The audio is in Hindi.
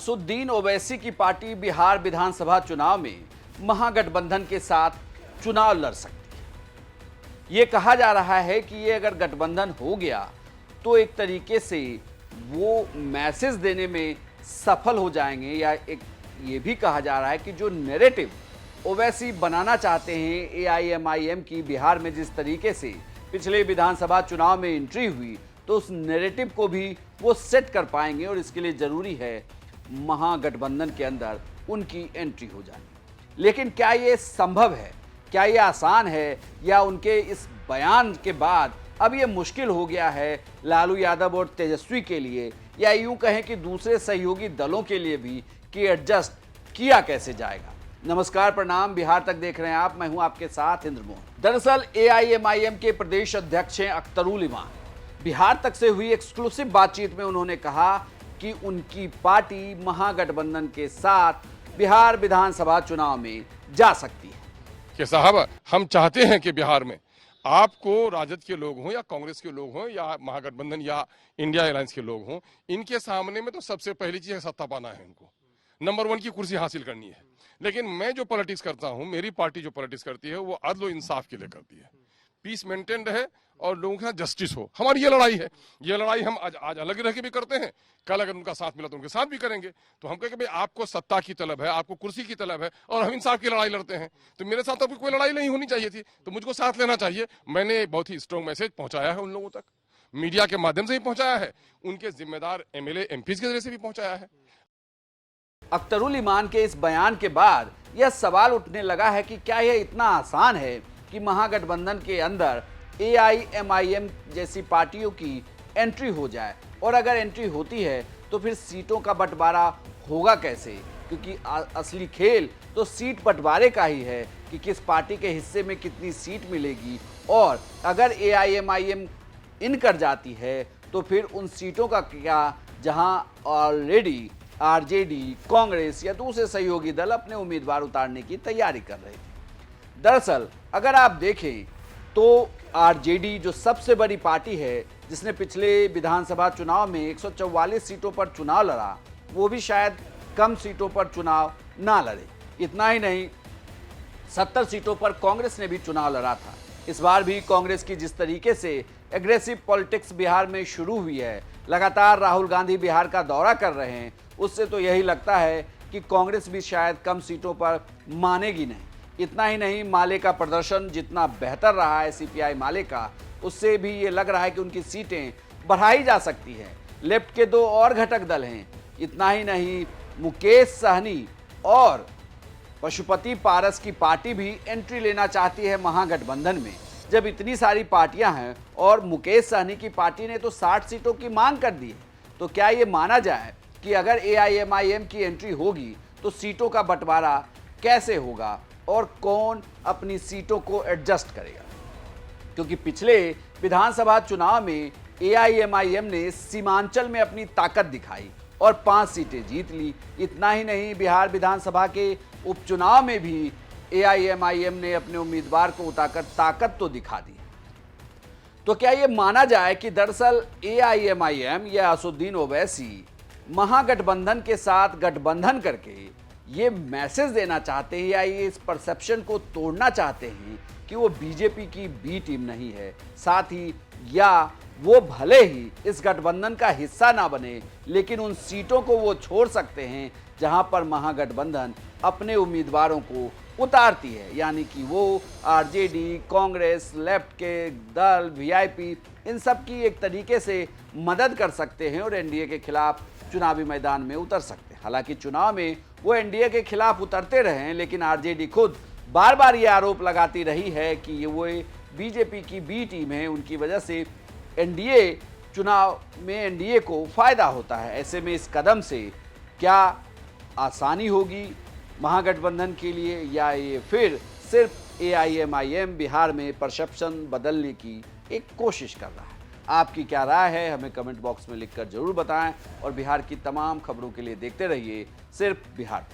असुद्दीन ओवैसी की पार्टी बिहार विधानसभा चुनाव में महागठबंधन के साथ चुनाव लड़ सकती है। ये कहा जा रहा है कि ये अगर गठबंधन हो गया तो एक तरीके से वो मैसेज देने में सफल हो जाएंगे, या एक ये भी कहा जा रहा है कि जो नैरेटिव ओवैसी बनाना चाहते हैं एआईएमआईएम की बिहार में, जिस तरीके से पिछले विधानसभा चुनाव में एंट्री हुई, तो उस नैरेटिव को भी वो सेट कर पाएंगे और इसके लिए जरूरी है महागठबंधन के अंदर उनकी एंट्री हो जाए। लेकिन क्या ये संभव है, क्या ये आसान है, या उनके इस बयान के बाद अब ये मुश्किल हो गया है लालू यादव और तेजस्वी के लिए, या यूं कहें कि दूसरे सहयोगी दलों के लिए भी, कि एडजस्ट किया कैसे जाएगा। नमस्कार, प्रणाम, बिहार तक देख रहे हैं आप, मैं हूं आपके साथ इंद्र मोहन। दरअसल एआईएमआईएम के प्रदेश अध्यक्ष हैं अख्तरुल इमान। बिहार तक से हुई एक्सक्लूसिव बातचीत में उन्होंने कहा कि उनकी पार्टी महागठबंधन के साथ बिहार विधानसभा चुनाव में जा सकती है। कि साहब, हम चाहते हैं कि बिहार में आपको राजद के लोग हों या कांग्रेस के लोग हों या महागठबंधन या इंडिया अलायंस के लोग हों, इनके सामने में तो सबसे पहली चीज है सत्ता पाना है। उनको नंबर 1 की कुर्सी हासिल करनी है। लेकिन मैं जो पॉलिटिक्स करता हूं, मेरी पार्टी जो पॉलिटिक्स करती है, वो अदल और इंसाफ के लिए करती है। पीस मेंटेन रहे और लोगों के साथ जस्टिस हो। हमारी ये लड़ाई है। ये लड़ाई हम आज अलग रह के भी करते हैं, कल अगर उनका साथ मिला तो उनके साथ भी करेंगे। तो हम कहें कि भाई आपको सत्ता की तलब है, आपको कुर्सी की तलब है, और हम इंसाफ की लड़ाई लड़ते हैं। तो मेरे साथ आपकी कोई लड़ाई नहीं होनी चाहिए थी, तो मुझको साथ लेना चाहिए। मैंने बहुत ही स्ट्रॉन्ग मैसेज पहुंचाया है उन लोगों तक, मीडिया के माध्यम से भी पहुंचाया है, उनके जिम्मेदार एमएलए एमपी के जरिए से भी पहुंचाया है। अख्तरुल इमान के इस बयान के बाद यह सवाल उठने लगा है कि क्या यह इतना आसान है कि महागठबंधन के अंदर एआईएमआईएम जैसी पार्टियों की एंट्री हो जाए, और अगर एंट्री होती है तो फिर सीटों का बंटवारा होगा कैसे, क्योंकि असली खेल तो सीट बंटवारे का ही है कि किस पार्टी के हिस्से में कितनी सीट मिलेगी। और अगर एआईएमआईएम इन कर जाती है तो फिर उन सीटों का क्या, जहां ऑलरेडी आरजेडी, कांग्रेस या दूसरे सहयोगी दल अपने उम्मीदवार उतारने की तैयारी कर रहे थे। दरअसल अगर आप देखें तो आरजेडी जो सबसे बड़ी पार्टी है, जिसने पिछले विधानसभा चुनाव में 144 सीटों पर चुनाव लड़ा, वो भी शायद कम सीटों पर चुनाव ना लड़े। इतना ही नहीं, 70 सीटों पर कांग्रेस ने भी चुनाव लड़ा था। इस बार भी कांग्रेस की जिस तरीके से एग्रेसिव पॉलिटिक्स बिहार में शुरू हुई है, लगातार राहुल गांधी बिहार का दौरा कर रहे हैं, उससे तो यही लगता है कि कांग्रेस भी शायद कम सीटों पर मानेगी नहीं। इतना ही नहीं, माले का प्रदर्शन जितना बेहतर रहा है सीपीआई माले का, उससे भी ये लग रहा है कि उनकी सीटें बढ़ाई जा सकती हैं। लेफ्ट के 2 और घटक दल हैं। इतना ही नहीं, मुकेश सहनी और पशुपति पारस की पार्टी भी एंट्री लेना चाहती है महागठबंधन में। जब इतनी सारी पार्टियां हैं और मुकेश सहनी की पार्टी ने तो 60 सीटों की मांग कर दी है, तो क्या ये माना जाए कि अगर एआईएमआईएम की एंट्री होगी तो सीटों का बंटवारा कैसे होगा और कौन अपनी सीटों को एडजस्ट करेगा? क्योंकि पिछले विधानसभा चुनाव में एआईएमआईएम ने सीमांचल में अपनी ताकत दिखाई और 5 सीटें जीत ली। इतना ही नहीं, बिहार विधानसभा के उपचुनाव में भी एआईएमआईएम ने अपने उम्मीदवार को उतारकर ताकत तो दिखा दी। तो क्या यह माना जाए कि दरअसल एआईएमआईएम या असुद्दीन ओवैसी महागठबंधन के साथ गठबंधन करके ये मैसेज देना चाहते हैं, या ये इस परसेप्शन को तोड़ना चाहते हैं कि वो बीजेपी की बी टीम नहीं है, साथ ही या वो भले ही इस गठबंधन का हिस्सा ना बने, लेकिन उन सीटों को वो छोड़ सकते हैं जहां पर महागठबंधन अपने उम्मीदवारों को उतारती है, यानी कि वो आरजेडी, कांग्रेस, लेफ्ट के दल, वीआईपी, इन सब की एक तरीके से मदद कर सकते हैं और एनडीए के खिलाफ चुनावी मैदान में उतर सकते हैं। हालांकि चुनाव में वो एनडीए के खिलाफ उतरते रहे हैं, लेकिन आरजेडी खुद बार बार ये आरोप लगाती रही है कि ये वो बीजेपी की बी टीम है, उनकी वजह से एनडीए चुनाव में एनडीए को फायदा होता है। ऐसे में इस कदम से क्या आसानी होगी महागठबंधन के लिए, या ये फिर सिर्फ एआईएमआईएम बिहार में परसेप्शन बदलने की एक कोशिश कर रहा है? आपकी क्या राय है, हमें कमेंट बॉक्स में लिखकर जरूर बताएं, और बिहार की तमाम खबरों के लिए देखते रहिए सिर्फ बिहार।